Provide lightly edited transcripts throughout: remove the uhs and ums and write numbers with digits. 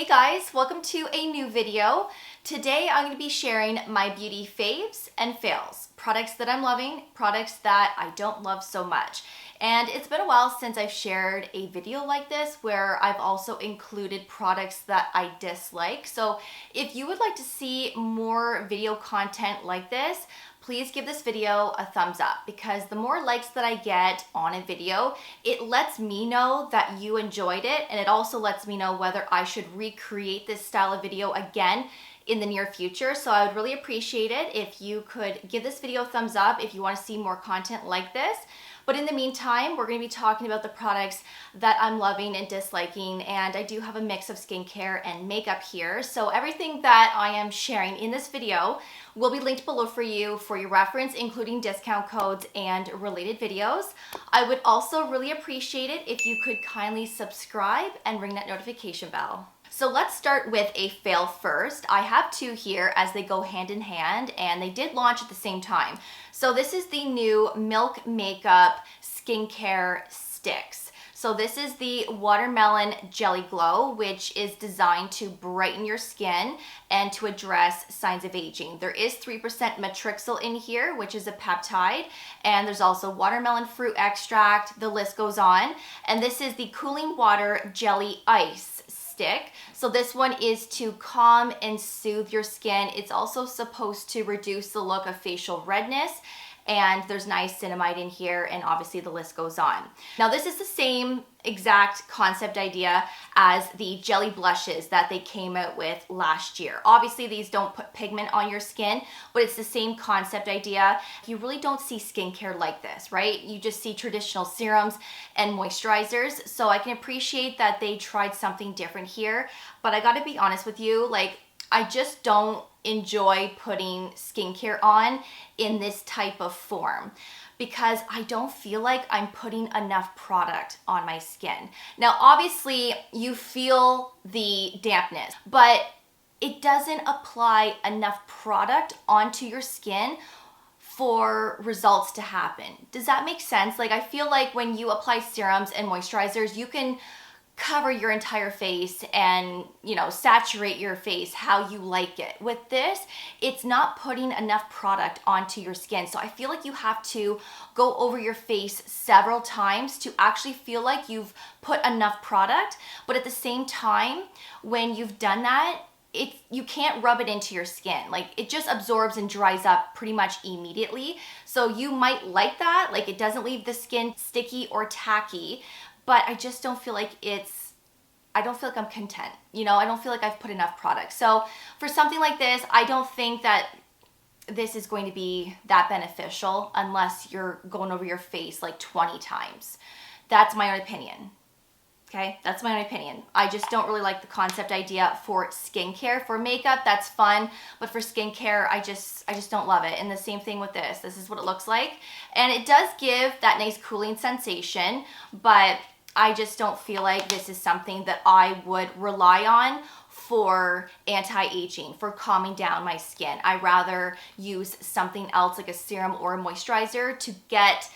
Hey guys, welcome to a new video. Today I'm going to be sharing my beauty faves and fails. Products that I'm loving, products that I don't love so much. And it's been a while since I've shared a video like this where I've also included products that I dislike. So if you would like to see more video content like this, please give this video a thumbs up, because the more likes that I get on a video, it lets me know that you enjoyed it, and it also lets me know whether I should recreate this style of video again in the near future. So I would really appreciate it if you could give this video a thumbs up if you want to see more content like this. But in the meantime, we're going to be talking about the products that I'm loving and disliking, and I do have a mix of skincare and makeup here. So everything that I am sharing in this video will be linked below for you for your reference, including discount codes and related videos. I would also really appreciate it if you could kindly subscribe and ring that notification bell. So let's start with a fail first. I have two here as they go hand in hand, and they did launch at the same time. So this is the new Milk Makeup Skincare Sticks. So this is the Watermelon Jelly Glow, which is designed to brighten your skin and to address signs of aging. There is 3% matrixyl in here, which is a peptide, and there's also watermelon fruit extract. The list goes on. And this is the Cooling Water Jelly Ice Stick. So this one is to calm and soothe your skin. It's also supposed to reduce the look of facial redness, and there's niacinamide in here, and obviously the list goes on. Now this is the same exact concept idea as the jelly blushes that they came out with last year. Obviously these don't put pigment on your skin, but it's the same concept idea. You really don't see skincare like this, right? You just see traditional serums and moisturizers. So I can appreciate that they tried something different here, but I gotta be honest with you, like, I just don't enjoy putting skincare on in this type of form, because I don't feel like I'm putting enough product on my skin. Now, obviously you feel the dampness, but it doesn't apply enough product onto your skin for results to happen. Does that make sense? Like, I feel like when you apply serums and moisturizers, you can cover your entire face and, you know, saturate your face how you like it. With this, it's not putting enough product onto your skin. So I feel like you have to go over your face several times to actually feel like you've put enough product. But at the same time, when you've done that, you can't rub it into your skin. Like, it just absorbs and dries up pretty much immediately. So you might like that, like it doesn't leave the skin sticky or tacky, but I just don't feel like I don't feel like I'm content. You know, I don't feel like I've put enough product. So for something like this, I don't think that this is going to be that beneficial unless you're going over your face like 20 times. That's my own opinion. Okay, that's my own opinion. I just don't really like the concept idea for skincare. For makeup, that's fun, but for skincare, I just don't love it. And the same thing with this. This is what it looks like. And it does give that nice cooling sensation, but I just don't feel like this is something that I would rely on for anti-aging, for calming down my skin. I rather use something else like a serum or a moisturizer to get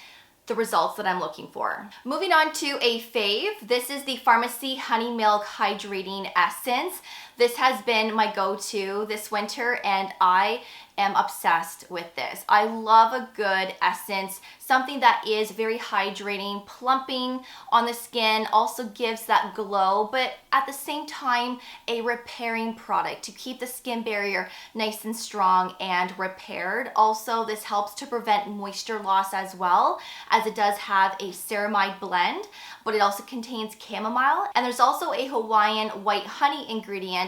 the results that I'm looking for. Moving on to a fave. This is the Farmacy Honey Milk Hydrating Essence. This has been my go-to this winter, and I am obsessed with this. I love a good essence, something that is very hydrating, plumping on the skin, also gives that glow, but at the same time, a repairing product to keep the skin barrier nice and strong and repaired. Also, this helps to prevent moisture loss as well, as it does have a ceramide blend, but it also contains chamomile, and there's also a Hawaiian white honey ingredient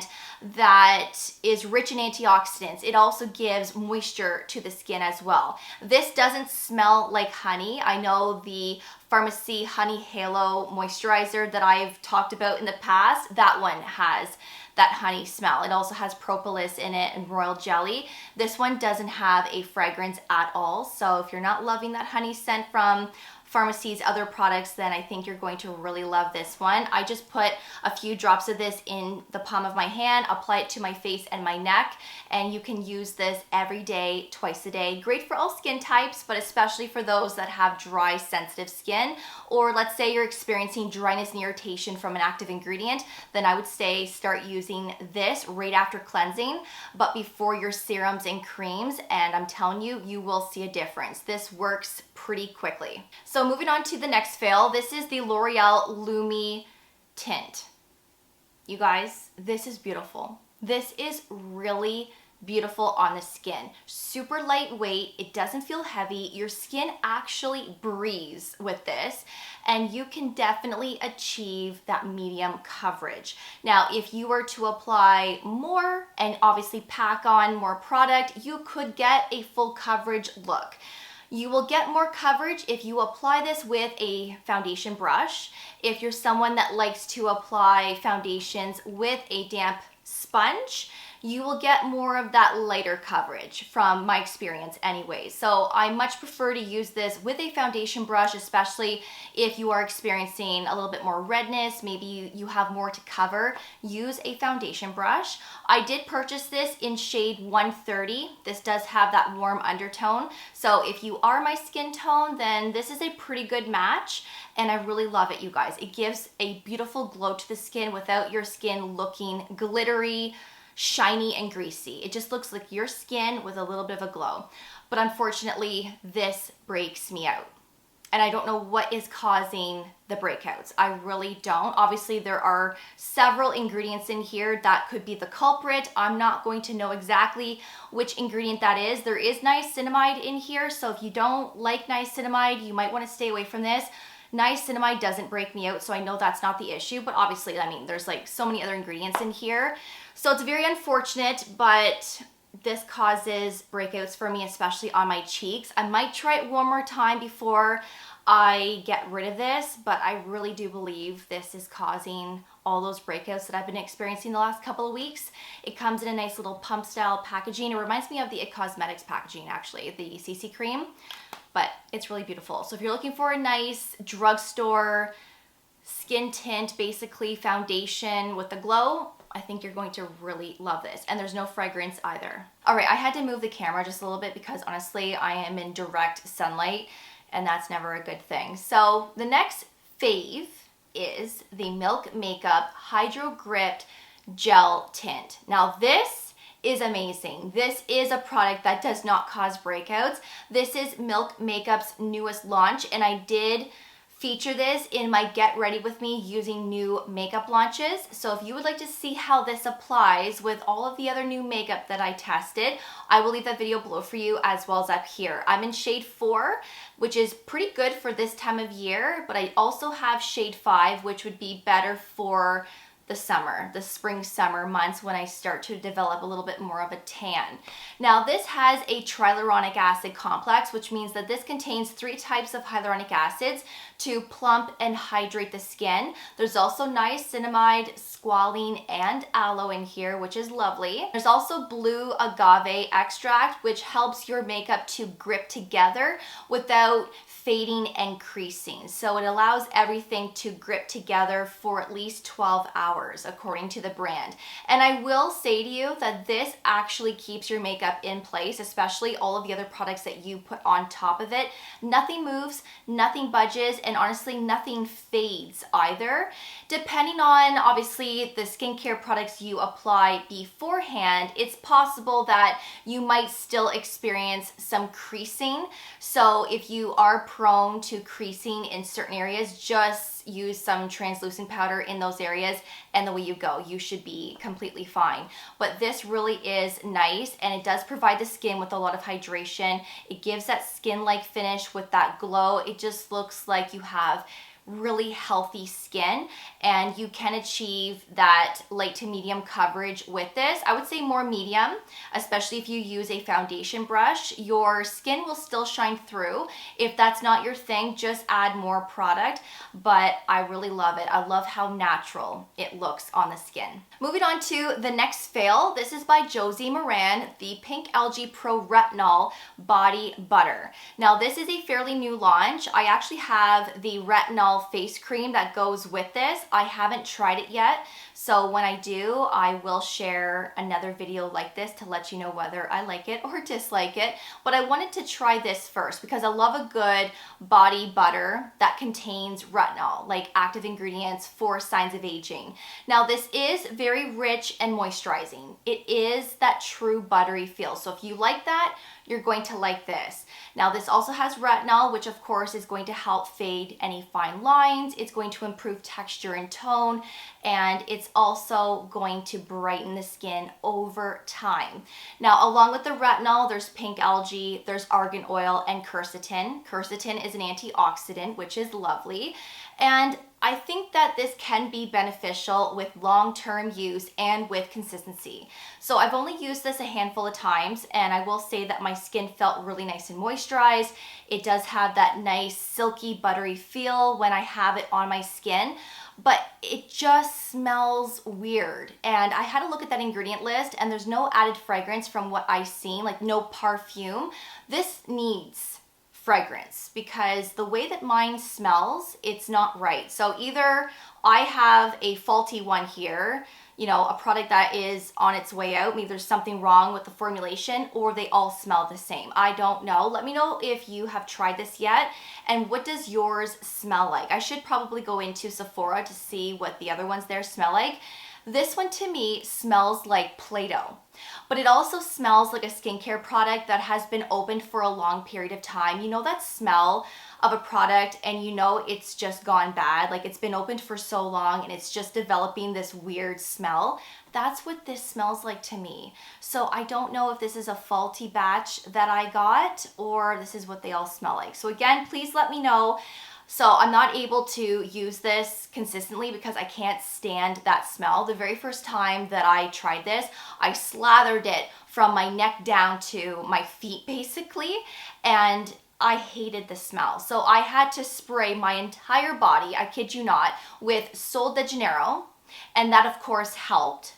that is rich in antioxidants. It also gives moisture to the skin as well. This doesn't smell like honey. I know the Farmacy Honey Halo moisturizer that I've talked about in the past, that one has that honey smell. It also has propolis in it and royal jelly. This one doesn't have a fragrance at all. So if you're not loving that honey scent from Farmacy's other products, then I think you're going to really love this one. I just put a few drops of this in the palm of my hand, apply it to my face and my neck, and you can use this every day, twice a day. Great for all skin types, but especially for those that have dry, sensitive skin, or let's say you're experiencing dryness and irritation from an active ingredient, then I would say start using this right after cleansing, but before your serums and creams, and I'm telling you, you will see a difference. This works pretty quickly. So moving on to the next fail, this is the L'Oreal Lumi Tint. You guys, this is beautiful. This is really beautiful on the skin. Super lightweight, it doesn't feel heavy. Your skin actually breathes with this, and you can definitely achieve that medium coverage. Now, if you were to apply more and obviously pack on more product, you could get a full coverage look. You will get more coverage if you apply this with a foundation brush. If you're someone that likes to apply foundations with a damp sponge, you will get more of that lighter coverage from my experience anyway. So I much prefer to use this with a foundation brush, especially if you are experiencing a little bit more redness, maybe you have more to cover, use a foundation brush. I did purchase this in shade 130. This does have that warm undertone. So if you are my skin tone, then this is a pretty good match. And I really love it, you guys. It gives a beautiful glow to the skin without your skin looking glittery, shiny, and greasy. It just looks like your skin with a little bit of a glow. But unfortunately, this breaks me out. And I don't know what is causing the breakouts. I really don't. Obviously, there are several ingredients in here that could be the culprit. I'm not going to know exactly which ingredient that is. There is niacinamide in here, so if you don't like niacinamide, you might want to stay away from this. Niacinamide doesn't break me out, so I know that's not the issue, but obviously, I mean, there's like so many other ingredients in here. So it's very unfortunate, but this causes breakouts for me, especially on my cheeks. I might try it one more time before I get rid of this, but I really do believe this is causing all those breakouts that I've been experiencing the last couple of weeks. It comes in a nice little pump style packaging. It reminds me of the It Cosmetics packaging, actually, the CC cream, but it's really beautiful. So if you're looking for a nice drugstore skin tint, basically foundation with the glow, I think you're going to really love this. And there's no fragrance either. All right, I had to move the camera just a little bit because honestly, I am in direct sunlight and that's never a good thing. So the next fave is the Milk Makeup Hydro Gripped Gel Tint. Now this is amazing. This is a product that does not cause breakouts. This is Milk Makeup's newest launch, and I did feature this in my Get Ready With Me using new makeup launches. So if you would like to see how this applies with all of the other new makeup that I tested, I will leave that video below for you as well as up here. I'm in shade 4, which is pretty good for this time of year, but I also have shade 5, which would be better for the summer, the spring summer months when I start to develop a little bit more of a tan. Now this has a hyaluronic acid complex, which means that this contains 3 types of hyaluronic acids to plump and hydrate the skin. There's also niacinamide, squalene, and aloe in here, which is lovely. There's also blue agave extract, which helps your makeup to grip together without fading and creasing. So it allows everything to grip together for at least 12 hours, according to the brand. And I will say to you that this actually keeps your makeup in place, especially all of the other products that you put on top of it. Nothing moves, nothing budges, and honestly, nothing fades either. Depending on, obviously, the skincare products you apply beforehand, it's possible that you might still experience some creasing. So if you are prone to creasing in certain areas, just use some translucent powder in those areas and away you go. You should be completely fine. But this really is nice, and it does provide the skin with a lot of hydration. It gives that skin-like finish with that glow. It just looks like you have really healthy skin, and you can achieve that light to medium coverage with this. I would say more medium, especially if you use a foundation brush. Your skin will still shine through. If that's not your thing, just add more product, but I really love it. I love how natural it looks on the skin. Moving on to the next fail. This is by Josie Maran, the Pink Algae Pro-Retinol Body Butter. Now this is a fairly new launch. I actually have the retinol face cream that goes with this. I haven't tried it yet, so when I do, I will share another video like this to let you know whether I like it or dislike it. But I wanted to try this first because I love a good body butter that contains retinol, like active ingredients for signs of aging. Now this is very rich and moisturizing. It is that true buttery feel. So if you like that, you're going to like this. Now this also has retinol, which of course is going to help fade any fine lines. It's going to improve texture and tone, and it's also going to brighten the skin over time. Now along with the retinol, there's pink algae, there's argan oil, and quercetin. Quercetin is an antioxidant, which is lovely. And I think that this can be beneficial with long-term use and with consistency. So I've only used this a handful of times, and I will say that my skin felt really nice and moisturized. It does have that nice silky buttery feel when I have it on my skin, but it just smells weird. And I had to look at that ingredient list, and there's no added fragrance from what I've seen, like no perfume. This needs fragrance because the way that mine smells, it's not right. So either I have a faulty one here, you know, a product that is on its way out, maybe there's something wrong with the formulation, or they all smell the same. I don't know. Let me know if you have tried this yet, and what does yours smell like? I should probably go into Sephora to see what the other ones there smell like. This one to me smells like Play-Doh, but it also smells like a skincare product that has been opened for a long period of time. You know that smell of a product and you know it's just gone bad, like it's been opened for so long and it's just developing this weird smell. That's what this smells like to me. So I don't know if this is a faulty batch that I got or this is what they all smell like. So again, please let me know. So I'm not able to use this consistently because I can't stand that smell. The very first time that I tried this, I slathered it from my neck down to my feet basically, and I hated the smell. So I had to spray my entire body, I kid you not, with Sol de Janeiro, and that of course helped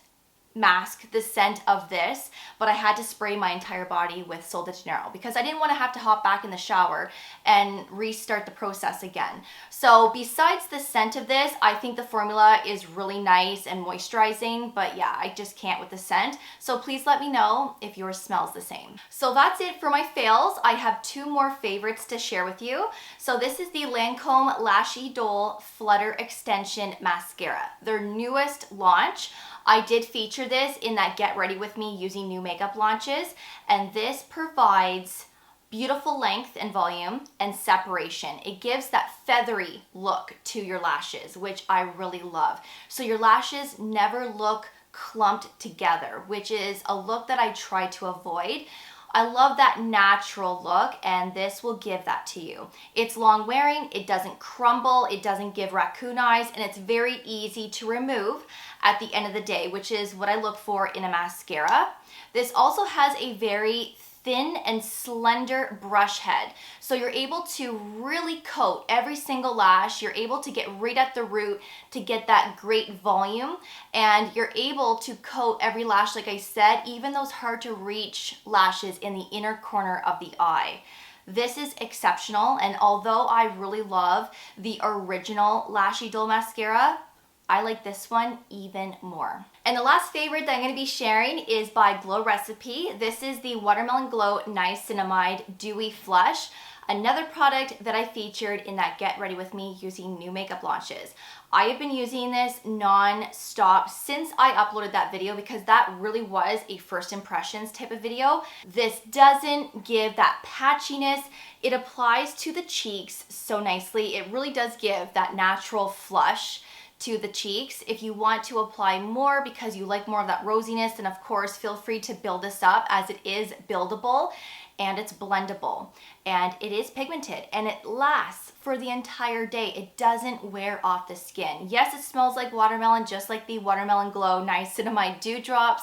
mask the scent of this, but I had to spray my entire body with Sol de Janeiro because I didn't want to have to hop back in the shower and restart the process again. So besides the scent of this, I think the formula is really nice and moisturizing, but yeah, I just can't with the scent. So please let me know if yours smells the same. So that's it for my fails. I have two more favorites to share with you. So this is the Lancome Lash Idole Flutter Extension Mascara, their newest launch. I did feature this in that Get Ready With Me Using New Makeup launches, and this provides beautiful length and volume and separation. It gives that feathery look to your lashes, which I really love. So your lashes never look clumped together, which is a look that I try to avoid. I love that natural look, and this will give that to you. It's long wearing, it doesn't crumble, it doesn't give raccoon eyes, and it's very easy to remove at the end of the day, which is what I look for in a mascara. This also has a very thin and slender brush head. So you're able to really coat every single lash. You're able to get right at the root to get that great volume. And you're able to coat every lash, like I said, even those hard to reach lashes in the inner corner of the eye. This is exceptional. And although I really love the original Lash Idole mascara, I like this one even more. And the last favorite that I'm going to be sharing is by Glow Recipe. This is the Watermelon Glow Niacinamide Dewy Flush, another product that I featured in that Get Ready With Me Using New Makeup launches. I have been using this non-stop since I uploaded that video because that really was a first impressions type of video. This doesn't give that patchiness. It applies to the cheeks so nicely. It really does give that natural flush to the cheeks. If you want to apply more because you like more of that rosiness, then of course feel free to build this up, as it is buildable and it's blendable and it is pigmented and it lasts for the entire day. It doesn't wear off the skin. Yes, it smells like watermelon, just like the Watermelon Glow Niacinamide Dew Drops.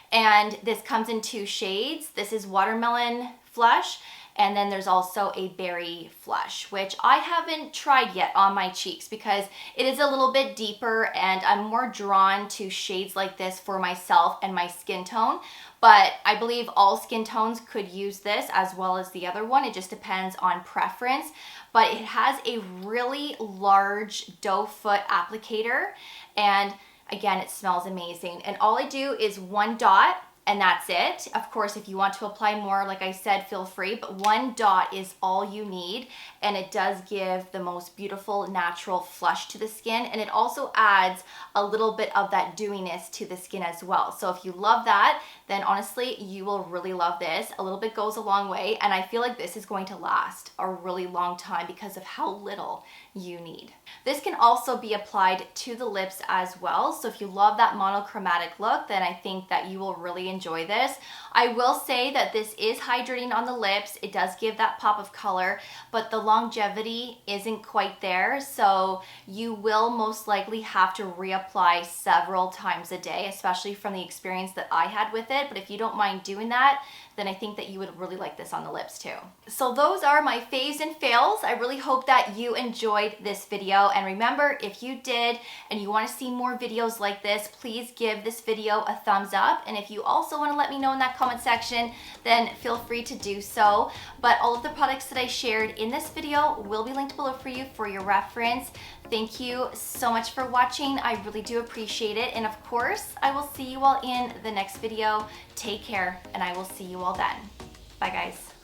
And this comes in 2 shades. This is Watermelon Flush, and then there's also a Berry Flush, which I haven't tried yet on my cheeks because it is a little bit deeper and I'm more drawn to shades like this for myself and my skin tone. But I believe all skin tones could use this as well as the other one. It just depends on preference. But it has a really large doe foot applicator, and again, it smells amazing. And all I do is 1 dot, and that's it. Of course, if you want to apply more, like I said, feel free, but 1 dot is all you need, and it does give the most beautiful natural flush to the skin, and it also adds a little bit of that dewiness to the skin as well. So if you love that, then honestly, you will really love this. A little bit goes a long way, and I feel like this is going to last a really long time because of how little you need. This can also be applied to the lips as well. So if you love that monochromatic look, then I think that you will really enjoy this. I will say that this is hydrating on the lips. It does give that pop of color, but the longevity isn't quite there. So you will most likely have to reapply several times a day, especially from the experience that I had with it. But if you don't mind doing that, then I think that you would really like this on the lips too. So those are my faves and fails. I really hope that you enjoyed this video. And remember, if you did and you want to see more videos like this, please give this video a thumbs up. And if you also want to let me know in that comment section, then feel free to do so. But all of the products that I shared in this video will be linked below for you for your reference. Thank you so much for watching. I really do appreciate it. And of course, I will see you all in the next video. Take care, and I will see you all then. Bye, guys.